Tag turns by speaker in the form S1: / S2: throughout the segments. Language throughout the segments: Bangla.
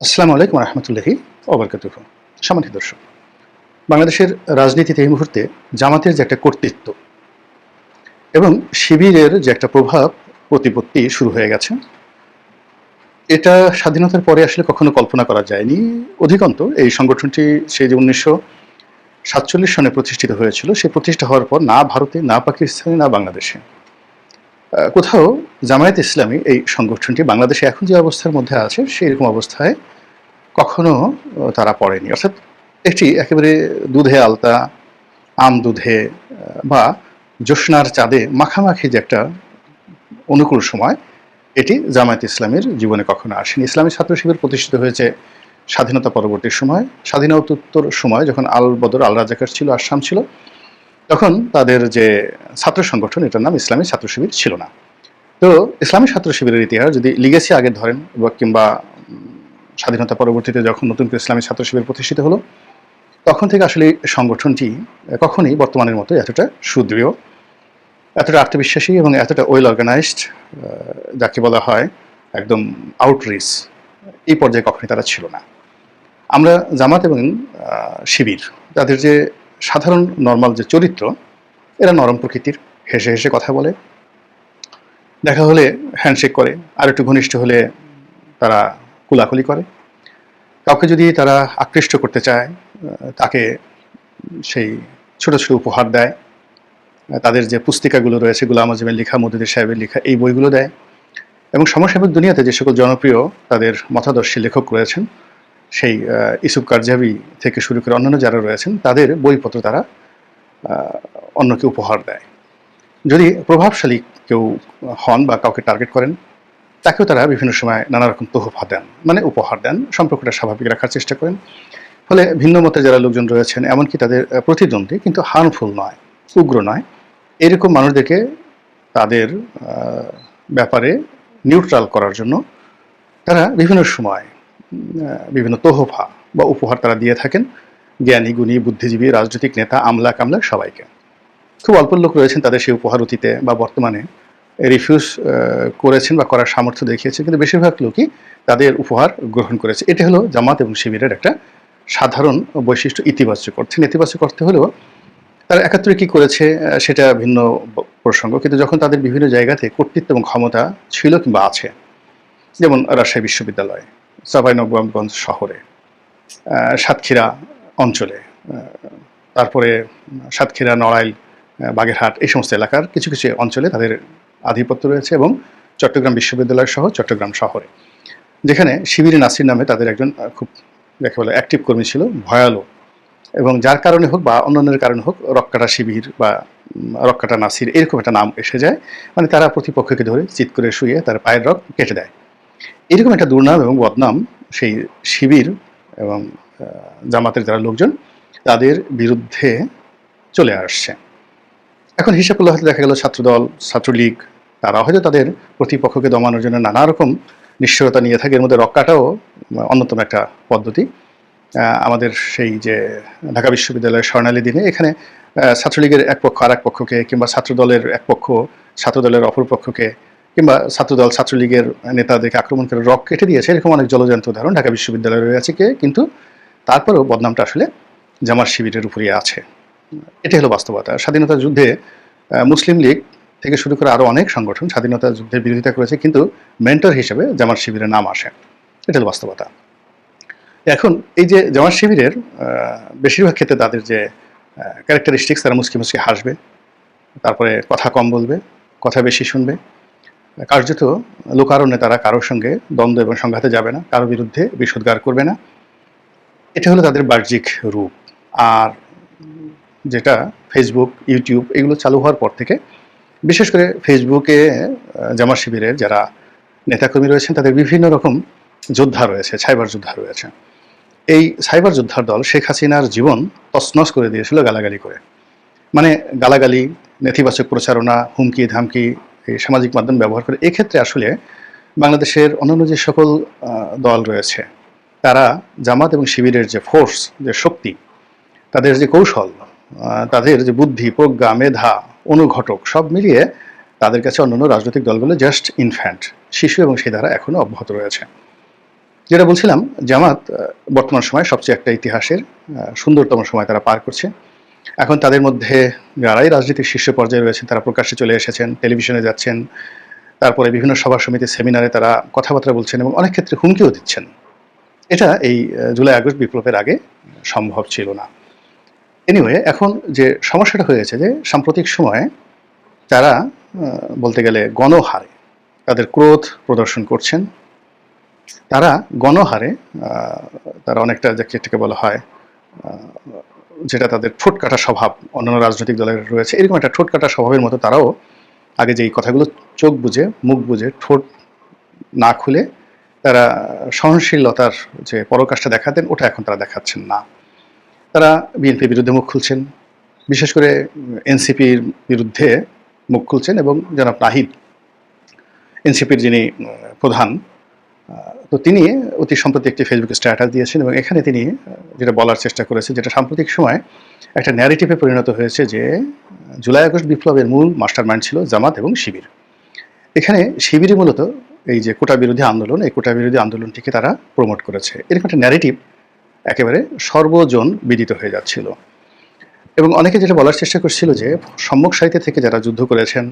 S1: আসসালামু আলাইকুম রহমতুল্লাহি ওবরকাতুহ। সম্মানিত দর্শক, বাংলাদেশের রাজনীতিতে এই মুহূর্তে জামাতের যে একটা কর্তৃত্ব এবং শিবিরের যে একটা প্রভাব প্রতিপত্তি শুরু হয়ে গেছে, এটা স্বাধীনতার পরে আসলে কখনো কল্পনা করা যায়নি। অধিকন্তু এই সংগঠনটি সেই যে 1947 সনে প্রতিষ্ঠিত হয়েছিল, সে প্রতিষ্ঠা হওয়ার পর না ভারতে, না পাকিস্তানে, না বাংলাদেশে কোথাও জামায়াত ইসলামী এই সংগঠনটি বাংলাদেশে এখন যে অবস্থার মধ্যে আছে সেই রকম অবস্থায় কখনো তারা পড়েনি। অর্থাৎ এটি একেবারে দুধে আলতা, আম দুধে বা জ্যোৎস্নার চাঁদে মাখামাখি যে একটা অনুকূল সময়, এটি জামায়াত ইসলামের জীবনে কখনো আসেনি। ইসলামী ছাত্র শিবির প্রতিষ্ঠিত হয়েছে স্বাধীনতা পরবর্তী সময়, স্বাধীনোত্তর সময় যখন আল বদর, আল রাজাকার ছিল, আসাম ছিল, তখন তাদের যে ছাত্র সংগঠন, এটার নাম ইসলামী ছাত্র শিবির ছিল না। তো ইসলামী ছাত্র শিবিরের ইতিহাস যদি লিগেসি আগে ধরেন কিংবা স্বাধীনতা পরবর্তীতে যখন নতুন করে ইসলামী ছাত্র শিবির প্রতিষ্ঠিত হলো, তখন থেকে আসলে সংগঠনটি কখনোই বর্তমানের মতো এতটা সুদৃঢ়, এতটা আত্মবিশ্বাসী এবং এতটা ওয়েল অর্গানাইজড, যাকে বলা হয় একদম আউটরিচ, এই পর্যায়ে কখনোই তারা ছিল না। আমরা জামাত এবং শিবির, তাদের যে সাধারণ নর্মাল যে চরিত্র, এরা নরম প্রকৃতির, হেসে হেসে কথা বলে, দেখা হলে হ্যান্ডশেক করে, আর একটু ঘনিষ্ঠ হলে তারা কুলাকুলি করে। কাউকে যদি তারা আকৃষ্ট করতে চায়, তাকে সেই ছোট ছোট উপহার দেয়। তাদের যে পুস্তিকাগুলো রয়েছে, গোলাম আজমের লেখা, মওদুদের সাহেবের লেখা, এই বইগুলো দেয়। এবং সমসাময়িক দুনিয়াতে যে সকল জনপ্রিয় তাদের মতাদর্শী লেখক রয়েছেন, সেই ইউসুফ কারজাভি থেকে শুরু করে অন্যান্য যারা রয়েছেন, তাদের বইপত্র তারা অন্যকে উপহার দেয়। যদি প্রভাবশালী কেউ হন বা কাউকে টার্গেট করেন, তাকেও তারা বিভিন্ন সময় নানা রকম তোহফা দেন, মানে উপহার দেন, সম্পর্কটা স্বাভাবিক রাখার চেষ্টা করেন। ফলে ভিন্ন মতে যারা লোকজন রয়েছেন, এমনকি তাদের প্রতিদ্বন্দ্বী কিন্তু হার্মফুল নয়, উগ্র নয়, এরকম মানুষদেরকে তাদের ব্যাপারে নিউট্রাল করার জন্য তারা বিভিন্ন সময় বিভিন্ন তোহফা বা উপহার তারা দিয়ে থাকেন জ্ঞানী, গুণী, বুদ্ধিজীবী, রাজনৈতিক নেতা, আমলা কামলা সবাইকে। খুব অল্প লোক রয়েছেন তাদের সেই উপহার অতীতে বা বর্তমানে রিফিউজ করেছেন বা করার সামর্থ্য দেখিয়েছেন, কিন্তু বেশিরভাগ লোকই তাদের উপহার গ্রহণ করেছে। এটা হলো জামাত এবং শিবিরের একটা সাধারণ বৈশিষ্ট্য। ইতিবাচক অর্থে, নেতিবাচক অর্থে হলেও তারা একাত্তরে কী করেছে সেটা ভিন্ন প্রসঙ্গ, কিন্তু যখন তাদের বিভিন্ন জায়গাতে কর্তৃত্ব এবং ক্ষমতা ছিল কিংবা আছে, যেমন রাজশাহী বিশ্ববিদ্যালয়, চাঁপাইনবাবগঞ্জ শহরে, সাতক্ষীরা অঞ্চলে, তারপরে সাতক্ষীরা, নড়াইল, বাগেরহাট, এই সমস্ত এলাকার কিছু কিছু অঞ্চলে তাদের আধিপত্য রয়েছে, এবং চট্টগ্রাম বিশ্ববিদ্যালয় সহ চট্টগ্রাম শহরে, যেখানে শিবির নাসির নামে তাদের একজন খুব যাকে বলে অ্যাক্টিভ কর্মী ছিল, ভয়ালো, এবং যার কারণে হোক বা অন্যান্যের কারণে হোক রক্কাটা শিবির বা রক্কাটা নাসির এরকম একটা নাম এসে যায়। মানে তারা প্রতিপক্ষকে ধরে চিৎ করে শুয়ে তার পায়ের রক কেটে দেয়। এরকম একটা দুর্নাম এবং বদনাম সেই শিবির এবং জামাতের যারা লোকজন, তাদের বিরুদ্ধে চলে আসছে। এখন হিসাব করলে হয়তো দেখা গেল ছাত্রদল, ছাত্রলীগ, তারা হয়তো তাদের প্রতিপক্ষকে দমানোর জন্য নানা রকম নিশ্চয়তা নিয়ে থাকে। এর মধ্যে রক্কাটাও অন্যতম একটা পদ্ধতি। আমাদের সেই যে ঢাকা বিশ্ববিদ্যালয়ের স্বর্ণালী দিনে এখানে ছাত্রলীগের এক পক্ষ আর এক পক্ষকে, কিংবা ছাত্রদলের এক পক্ষ ছাত্রদলের অপর পক্ষকে, কিংবা ছাত্রদল ছাত্রলীগের নেতাদেরকে আক্রমণ করে রক কেটে দিয়েছে, এরকম অনেক জলজান্ত উদাহরণ ঢাকা বিশ্ববিদ্যালয়ে রয়েছে। কিন্তু তারপরেও বদনামটা আসলে জামাত শিবিরের উপরই আছে। এটা হলো বাস্তবতা। স্বাধীনতা যুদ্ধে মুসলিম লীগ থেকে শুরু করে আরও অনেক সংগঠন স্বাধীনতা যুদ্ধের বিরোধিতা করেছে, কিন্তু মেন্টর হিসেবে জামাত শিবিরের নাম আসে। এটা হলো বাস্তবতা। এখন এই যে জামাত শিবিরের বেশিরভাগ ক্ষেত্রে তাদের যে ক্যারেক্টারিস্টিক্স, তারা মুচকি মুচকি হাসবে, তারপরে কথা কম বলবে, কথা বেশি শুনবে, কার্যত লোকারণ্যে তারা কারোর সঙ্গে দ্বন্দ্ব এবং সংঘাতে যাবে না, কারো বিরুদ্ধে বিষোদ্গার করবে না। এটা হলো তাদের বাহ্যিক রূপ। আর যেটা ফেসবুক, ইউটিউব এগুলো চালু হওয়ার পর থেকে, বিশেষ করে ফেসবুকে জামাত শিবিরের যারা নেতাকর্মী রয়েছেন, তাদের বিভিন্ন রকম যোদ্ধা রয়েছে, সাইবার যোদ্ধা রয়েছে। এই সাইবার যোদ্ধার দল শেখ হাসিনার জীবন তছনছ করে দিয়েছিল গালাগালি করে। মানে গালাগালি, নেতিবাচক প্রচারণা, হুমকি ধামকি, এই সামাজিক মাধ্যম ব্যবহার করে। এক্ষেত্রে আসলে বাংলাদেশের অন্যান্য যে সকল দল রয়েছে, তারা জামাত এবং শিবিরের যে ফোর্স, যে শক্তি, তাদের যে কৌশল, তাদের যে বুদ্ধি, প্রজ্ঞা, মেধা, অনুঘটক, সব মিলিয়ে তাদের কাছে অন্যান্য রাজনৈতিক দলগুলো জাস্ট ইনফ্যান্ট, শিশু, এবং সেই ধারা এখনও অব্যাহত রয়েছে। যেটা বলছিলাম, জামাত বর্তমান সময়ে সবচেয়ে একটা ইতিহাসের সুন্দরতম সময় তারা পার করছে। এখন তাদের মধ্যে যারাই রাজনীতির শীর্ষ পর্যায়ে রয়েছেন তারা প্রকাশ্যে চলে এসেছেন, টেলিভিশনে যাচ্ছেন, তারপরে বিভিন্ন সভা সমিতি সেমিনারে তারা কথাবার্তা বলছেন এবং অনেক ক্ষেত্রে হুমকিও দিচ্ছেন। এটা এই জুলাই আগস্ট বিপ্লবের আগে সম্ভব ছিল না। এনিওয়ে, এখন যে সমস্যাটা হয়েছে যে সাম্প্রতিক সময়ে তারা বলতে গেলে গণহারে তাদের ক্রোধ প্রদর্শন করছেন। তারা গণহারে তারা অনেকটা যেটাকে বলা হয় যেটা তাদের ঠোঁট কাটা স্বভাব অন্যান্য রাজনৈতিক দলের রয়েছে, এরকম একটা ঠোঁট কাটা স্বভাবের মতো তারাও আগে যেই কথাগুলো চোখ বুজে মুখ বুজে ঠোঁট না খুলে তারা সহনশীলতার যে পরাকাষ্ঠা দেখাতেন ওটা এখন তারা দেখাচ্ছেন না। তারা বিএনপির বিরুদ্ধে মুখ খুলছেন, বিশেষ করে এনসিপির বিরুদ্ধে মুখ খুলছেন এবং জনাব নাহিদ এনসিপির যিনি প্রধান, তো তিনি অতি সম্প্রতি একটি ফেসবুকে স্ট্যাটাস দিয়েছেন এবং এখানে তিনি যেটা বলার চেষ্টা করেছেন, যেটা সাম্প্রতিক সময় একটা ন্যারেটিভে পরিণত হয়েছে যে জুলাই আগস্ট বিপ্লবের মূল মাস্টারমাইন্ড ছিল জামাত এবং শিবির। এখানে শিবিরই মূলত এই যে কোটা বিরোধী আন্দোলন, এই কোটা বিরোধী আন্দোলনটিকে তারা প্রমোট করেছে, এরকম একটা ন্যারেটিভ একেবারে সর্বজন বিদিত হয়ে যাচ্ছিল। এবং অনেকে যেটা বলার চেষ্টা করছিল যে সম্মুখ সারিতে থেকে যারা যুদ্ধ করেছেন,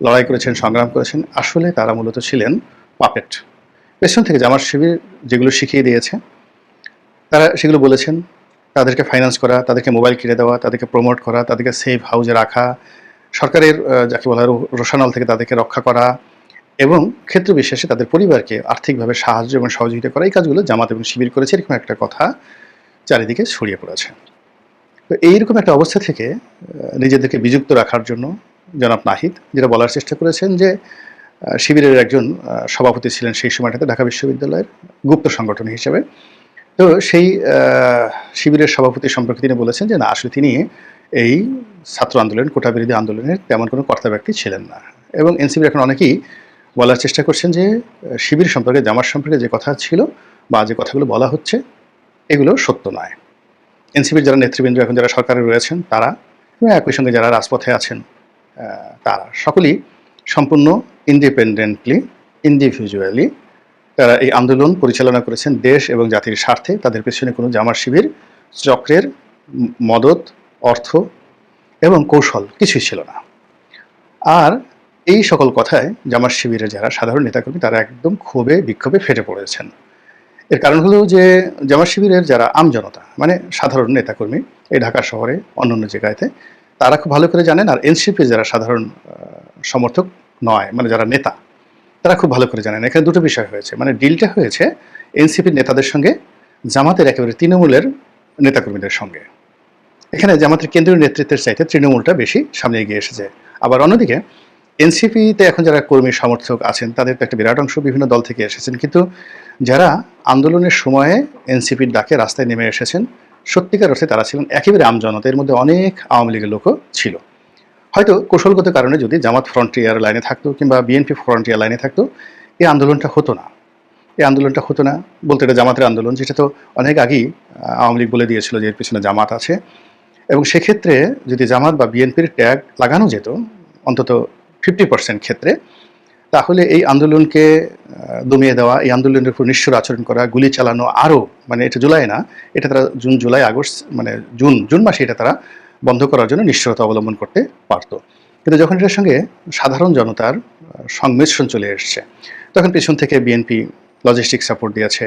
S1: লড়াই করেছেন, সংগ্রাম করেছেন, আসলে তারা মূলত ছিলেন পাপেট। পেছন থেকে জামাত শিবির যেগুলো শিখিয়ে দিয়েছে তারা সেগুলো বলেছেন, তাদেরকে ফাইন্যান্স করা, তাদেরকে মোবাইল কিনে দেওয়া, তাদেরকে প্রমোট করা, তাদেরকে সেফ হাউজে রাখা, সরকারের যাকে বলা হয় রোষানল থেকে তাদেরকে রক্ষা করা এবং ক্ষেত্র বিশেষে তাদের পরিবারকে আর্থিকভাবে সাহায্য এবং সহযোগিতা করা, এই কাজগুলো জামাত এবং শিবির করেছে, এরকম একটা কথা চারিদিকে ছড়িয়ে পড়েছে। তো এইরকম একটা অবস্থা থেকে নিজেদেরকে বিযুক্ত রাখার জন্য জনাব নাহিদ যেটা বলার চেষ্টা করেছেন যে শিবিরের একজন সভাপতি ছিলেন সেই সময়টাতে ঢাকা বিশ্ববিদ্যালয়ের গুপ্ত সংগঠন হিসেবে। তো সেই শিবিরের সভাপতি সম্পর্কে তিনি বলেছেন যে না, আসলে তিনি এই ছাত্র আন্দোলন, কোটা বিরোধী আন্দোলনের তেমন কোনো কর্তা ব্যক্তি ছিলেন না। এবং এনসিপির এখন অনেকেই বলার চেষ্টা করছেন যে শিবির সম্পর্কে, জামাত সম্পর্কে যে কথা ছিল বা যে কথাগুলো বলা হচ্ছে এগুলো সত্য নয়। এনসিপির যারা নেতৃবৃন্দ এখন যারা সরকারে রয়েছেন তারা এবং একই সঙ্গে যারা রাজপথে আছেন তারা সকলেই সম্পূর্ণ ইন্ডিপেন্ডেন্টলি, ইন্ডিভিজুয়ালি তারা এই আন্দোলন পরিচালনা করেছেন দেশ এবং জাতির স্বার্থে। তাদের পেছনে কোনো জামাত শিবির চক্রের মদত, অর্থ এবং কৌশল কিছুই ছিল না। আর এই সকল কথায় জামাত শিবিরের যারা সাধারণ নেতাকর্মী তারা একদম ক্ষোভে বিক্ষোভে ফেটে পড়েছেন। এর কারণ হলো যে জামাত শিবিরের যারা আমজনতা মানে সাধারণ নেতাকর্মী এই ঢাকা শহরে অন্যান্য জায়গাতে তারা খুব ভালো করে জানেন, আর এনসিপির যারা সাধারণ সমর্থক নয় মানে যারা নেতা তারা খুব ভালো করে জানেন এখানে দুটো বিষয় হয়েছে। মানে ডিলটা হয়েছে এনসিপির নেতাদের সঙ্গে জামাতের একেবারে তৃণমূলের নেতাকর্মীদের সঙ্গে। এখানে জামাতের কেন্দ্রীয় নেতৃত্বের চাইতে তৃণমূলটা বেশি সামনে এগিয়ে এসেছে। আবার অন্যদিকে এনসিপিতে এখন যারা কর্মী সমর্থক আছেন তাদের তো একটা বিরাট অংশ বিভিন্ন দল থেকে এসেছেন, কিন্তু যারা আন্দোলনের সময়ে এনসিপির ডাকে রাস্তায় নেমে এসেছেন সত্যিকার অর্থে তারা ছিলেন একেবারে আমজনতা। এর মধ্যে অনেক আওয়ামী লীগের লোকও ছিল। হয়তো কৌশলগত কারণে যদি জামাত ফ্রন্টিয়ার লাইনে থাকতো কিংবা বিএনপি ফ্রন্টিয়ার লাইনে থাকতো এই আন্দোলনটা হতো না। এই আন্দোলনটা হতো না বলতে এটা জামাতের আন্দোলন, যেটা তো অনেক আগেই আওয়ামী লীগ বলে দিয়েছিল যে এর পিছনে জামাত আছে। এবং সেক্ষেত্রে যদি জামাত বা বিএনপির ট্যাগ লাগানো যেত অন্তত 50% ক্ষেত্রে, তাহলে এই আন্দোলনকে দমিয়ে দেওয়া, এই আন্দোলনের উপর নিষ্ঠুর আচরণ করা, গুলি চালানো আরও মানে এটা জুলাই না, এটা তারা জুন জুলাই আগস্ট মানে জুন মাসে এটা তারা বন্ধ করার জন্য নিশ্চয়তা অবলম্বন করতে পারত। কিন্তু যখন এটার সঙ্গে সাধারণ জনতার সংমিশ্রণ চলে এসছে তখন পেছন থেকে বিএনপি লজিস্টিক সাপোর্ট দিয়েছে,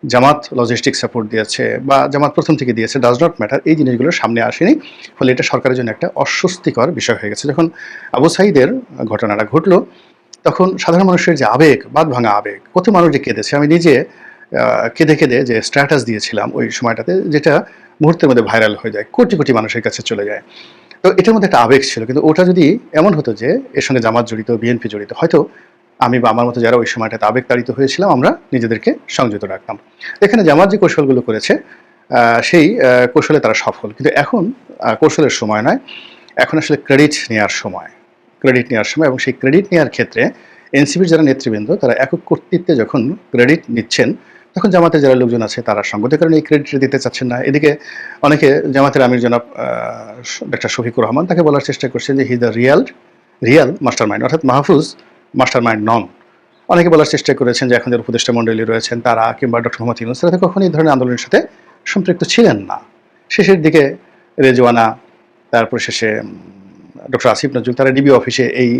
S1: জামাত লজিস্টিক সাপোর্ট দিয়েছে বা জামাত প্রথম থেকে দিয়েছে, ডাজ নট ম্যাটার, এই জিনিসগুলো সামনে আসেনি। ফলে এটা সরকারের জন্য একটা অস্বস্তিকর বিষয় হয়ে গেছে। যখন আবু সাঈদের ঘটনাটা ঘটলো তখন সাধারণ মানুষের যে আবেগ, বাঁধ ভাঙা আবেগ, কত মানুষ যে কেঁদেছে। আমি নিজে কেঁদে কেঁদে যে স্ট্যাটাস দিয়েছিলাম ওই সময়টাতে, যেটা মুহূর্তের মধ্যে ভাইরাল হয়ে যায়, কোটি কোটি মানুষের কাছে চলে যায়। তো এটার মধ্যে একটা আবেগ ছিল, কিন্তু ওটা যদি এমন হতো যে এর সঙ্গে জামাত জড়িত, বিএনপি জড়িত, হয়তো আমি বা আমার মতো যারা ওই সময়টাতে আবেগ তাড়িত হয়েছিলাম আমরা নিজেদেরকে সংযত রাখতাম। এখানে জামাত যে কৌশলগুলো করেছে সেই কৌশলে তারা সফল, কিন্তু এখন কৌশলের সময় নয়, এখন আসলে ক্রেডিট নেওয়ার সময়। এবং সেই ক্রেডিট নেওয়ার ক্ষেত্রে এনসিপির যারা নেতৃবৃন্দ তারা একক কর্তৃত্বে যখন ক্রেডিট নিচ্ছেন তখন জামাতের যারা লোকজন আছে তারা সঙ্গতের কারণে এই ক্রেডিটটা দিতে চাচ্ছেন না। এদিকে অনেকে জামাতের আমির জনাব ডক্টর শফিকুর রহমান তাকে বলার চেষ্টা করছেন যে he the Real master mind, অর্থাৎ মাহফুজ মাস্টার মাইন্ড নন। অনেকে বলার চেষ্টা করেছেন যে এখন যারা উপদেষ্টা মণ্ডলী রয়েছেন তারা কিংবা ডক্টর মোহাম্মদ ইউনূস তারা তো কখনোই এই ধরনের আন্দোলনের সাথে সম্পৃক্ত ছিলেন না। শেষের দিকে রেজওয়ানা, তারপর শেষে ডক্টর আসিফ নজরুল তারা ডিবি অফিসে এই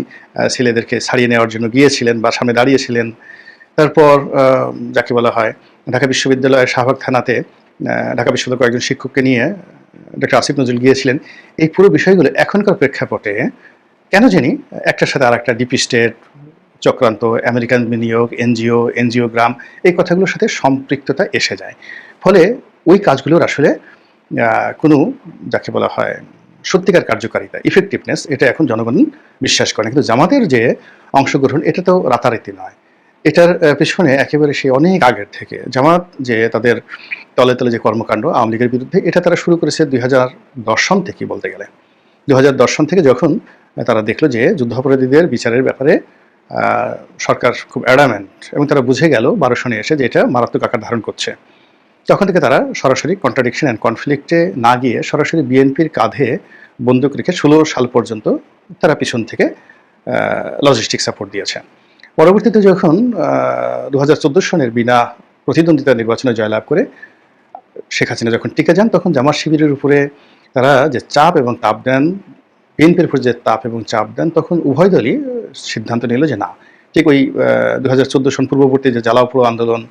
S1: ছেলেদেরকে ছাড়িয়ে নেওয়ার জন্য গিয়েছিলেন বা সামনে দাঁড়িয়েছিলেন। তারপর যাকে বলা হয় ঢাকা বিশ্ববিদ্যালয়ের শাহবাগ থানাতে ঢাকা বিশ্ববিদ্যালয়ের কয়েকজন শিক্ষককে নিয়ে ডক্টর আসিফ নজরুল গিয়েছিলেন। এই পুরো বিষয়গুলো এখনকার প্রেক্ষাপটে কেন জানি একটার সাথে আর একটা ডিপি স্টেট চক্রান্ত, আমেরিকান বিনিয়োগ, এনজিওগ্রাম এই কথাগুলোর সাথে সম্পৃক্ততা এসে যায়। ফলে ওই কাজগুলোর আসলে কোনো যাকে বলা হয় সত্যিকার কার্যকারিতা, ইফেক্টিভনেস এটা এখন জনগণ বিশ্বাস করে না। কিন্তু জামাতের যে অংশগ্রহণ এটা তো রাতারাতি নয়। এটার পেছনে একেবারে সেই অনেক আগের থেকে জামাত যে তাদের তলে তলে যে কর্মকাণ্ড আওয়ামী লীগের বিরুদ্ধে এটা তারা শুরু করেছে 2010 সন থেকে বলতে গেলে। 2010 সন থেকে যখন তারা দেখলো যে যুদ্ধাপরাধীদের বিচারের ব্যাপারে সরকার খুব অ্যাডামেন্ট এবং তারা বুঝে গেল 12 সনে এসে যে এটা মারাত্মক আকার ধারণ করছে, তখন থেকে তারা সরাসরি কন্ট্রাডিকশন অ্যান্ড কনফ্লিক্টে না গিয়ে সরাসরি বিএনপির কাঁধে বন্দুক রেখে 16 সাল পর্যন্ত তারা পিছন থেকে লজিস্টিক সাপোর্ট দিয়েছে। পরবর্তীতে যখন 2014 সনের বিনা প্রতিদ্বন্দ্বিতা নির্বাচনে জয়লাভ করে শেখ হাসিনা যখন টিকে যান, তখন জামাত শিবিরের উপরে তারা যে চাপ এবং তাপ দেন, বিএনপির উপর যে তাপ এবং চাপ দেন, তখন উভয় দলই সিদ্ধান্ত নিল যে না, ঠিক ওই 2014 সন পূর্ববর্তী যে জ্বালাও পোড়াও আন্দোলন,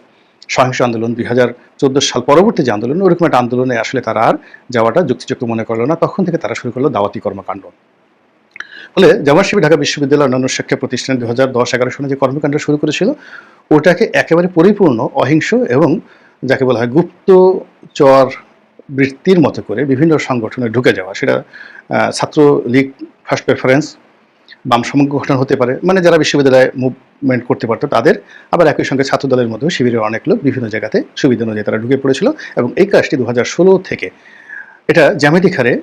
S1: সহিংস আন্দোলন, 2014 সাল পরবর্তী যে আন্দোলন, ওরকম একটা আন্দোলনে আসলে তারা আর যাওয়াটা যুক্তিযুক্ত মনে করলো না। তখন থেকে তারা শুরু করলো দাওয়াতি কর্মকাণ্ড। ফলে জামাত শিবির ঢাকা বিশ্ববিদ্যালয় অন্যান্য শিক্ষা প্রতিষ্ঠানে 2010-11 সনে যে কর্মকাণ্ড শুরু করেছিল ওটাকে একেবারে পরিপূর্ণ অহিংস এবং যাকে বলা হয় গুপ্তচর বৃত্তির মতো করে বিভিন্ন সংগঠনে ঢুকে যাওয়া, সেটা ছাত্রলীগ ফার্স্ট প্রেফারেন্স, বাম সংগঠন হতে পারে, মানে যারা বিশ্ববিদ্যালয়ে মুভমেন্ট করতে পারতো তাদের, আবার একই সঙ্গে ছাত্র দলের মধ্যেও শিবিরের অনেক লোক বিভিন্ন জায়গাতে সুবিধা অনুযায়ী তারা ঢুকে পড়েছিল। এবং এই কাজটি 2016 থেকে এটা জ্যামিতিক হারে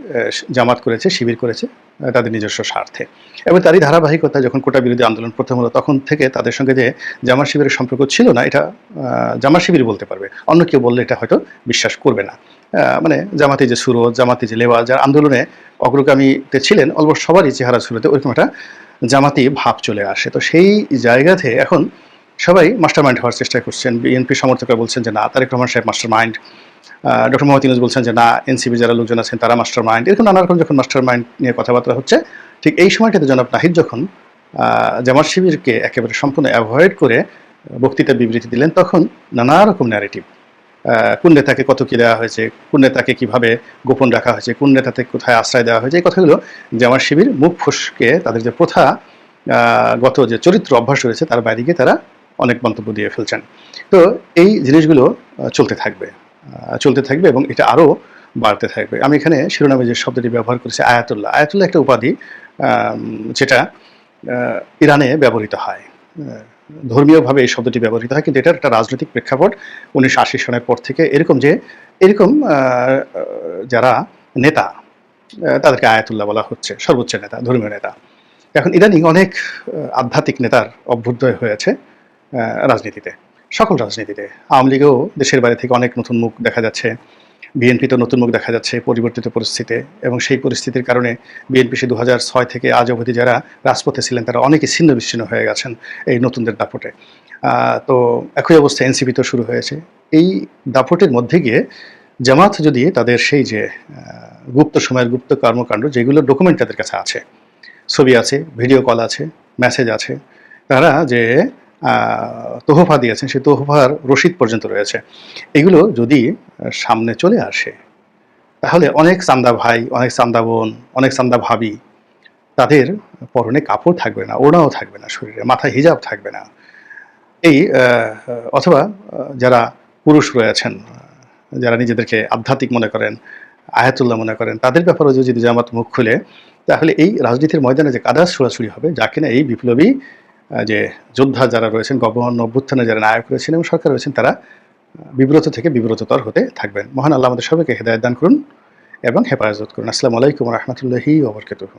S1: জামাত করেছে, শিবির করেছে তাদের নিজস্ব স্বার্থে। এবং তারই ধারাবাহিকতা যখন কোটা বিরোধী আন্দোলন প্রথম হলো, তখন থেকে তাদের সঙ্গে যে জামাত শিবিরের সম্পর্ক ছিল না, এটা জামাত শিবির বলতে পারবে, অন্য কেউ বললে এটা হয়তো বিশ্বাস করবে না। মানে জামাতি যে সুরত, জামাতি যে লেওয়া, যারা আন্দোলনে অগ্রগামীতে ছিলেন অলমোস্ট সবারই চেহারা সুরতে ওইরকম একটা জামাতি ভাব চলে আসে। তো সেই জায়গাতে এখন সবাই মাস্টার মাইন্ড হওয়ার চেষ্টা করছেন। বিএনপি সমর্থকরা বলছেন যে না, তারেক রহমান সাহেব master mind, doctor Mohammad Yunus বলছেন যে না, এনসিপি যারা লোকজন আছেন তারা মাস্টার মাইন্ড, এরকম নানা রকম যখন মাস্টার মাইন্ড নিয়ে কথাবার্তা হচ্ছে, ঠিক এই সময়টাতে জনাব নাহিদ যখন জামাত শিবিরকে একেবারে সম্পূর্ণ অ্যাভয়েড করে বক্তৃতা বিবৃতি দিলেন, তখন নানা রকম ন্যারেটিভ, কোন নেতাকে কত কী দেওয়া হয়েছে, কোন নেতাকে কীভাবে গোপন রাখা হয়েছে, কোন নেতাকে কোথায় আশ্রয় দেওয়া হয়েছে, এই কথাগুলো জামাত শিবির মুখ ফসকে তাদের যে প্রথা গত যে চরিত্র অভ্যাস রয়েছে তার বাইরে গিয়ে তারা অনেক মন্তব্য দিয়ে ফেলছেন। তো এই জিনিসগুলো চলতে থাকবে এবং এটা আরও বাড়তে থাকবে। আমি এখানে শিরোনামে যে শব্দটি ব্যবহার করেছি আয়াতুল্লাহ, আয়াতুল্লাহ একটা উপাধি যেটা ইরানে ব্যবহৃত হয়, ধর্মীয়ভাবে এই শব্দটি ব্যবহৃত হয়, কিন্তু এটার একটা রাজনৈতিক প্রেক্ষাপট 1980 সনের পর থেকে এরকম যে এরকম যারা নেতা তাদেরকে আয়াতুল্লাহ বলা হচ্ছে, সর্বোচ্চ নেতা, ধর্মীয় নেতা। এখন ইদানিং অনেক আধ্যাত্মিক নেতার অভ্যুদয় হয়েছে রাজনীতিতে, সকল রাজনীতিতে। আওয়ামী লীগেও দেশের বাইরে থেকে অনেক নতুন মুখ দেখা যাচ্ছে, বিএনপিতে নতুন মুখ দেখা যাচ্ছে পরিবর্তিত পরিস্থিতিতে, এবং সেই পরিস্থিতির কারণে বিএনপি সে 2006 থেকে আজ অবধি যারা রাজপথে ছিলেন তারা অনেকে ছিন্ন বিচ্ছিন্ন হয়ে গেছেন এই নতুনদের দাপটে। তো একই অবস্থা এনসিপি তো শুরু হয়েছে। এই দাপটের মধ্যে গিয়ে জামাত যদি তাদের সেই যে গুপ্ত সময়ের গুপ্ত কর্মকাণ্ড, যেগুলো ডকুমেন্ট তাদের কাছে আছে, ছবি আছে, ভিডিও কল আছে, মেসেজ আছে, তারা যে তোহফা দিয়েছেন সেই তোহফার রসিদ পর্যন্ত রয়েছে, এগুলো যদি সামনে চলে আসে তাহলে অনেক চান্দা ভাই, অনেক চান্দা বোন, অনেক চান্দা ভাবি, তাদের পরনে কাপড় থাকবে না, ওড়নাও থাকবে না, শরীরে মাথায় হিজাব থাকবে না। এই অথবা যারা পুরুষ রয়েছেন, যারা নিজেদেরকে আধ্যাত্মিক মনে করেন, আয়াতুল্লাহ মনে করেন, তাদের ব্যাপারেও যদি জামাত মুখ খুলে, তাহলে এই রাজনীতির ময়দানে যে কাদা ছোড়াছুড়ি হবে, যা কিনা এই বিপ্লবী যে যোদ্ধা যারা রয়েছেন, গণ অভ্যুত্থানে যারা নায়ক রয়েছেন এবং সরকার রয়েছেন, তারা বিব্রত থেকে বিব্রততর হতে থাকবেন। মহান আল্লাহ আমাদের সবাইকে হেদায়েত দান করুন এবং হেফাজত করুন। আসসালামু আলাইকুম ওয়া রাহমাতুল্লাহি ওয়া বারাকাতুহু।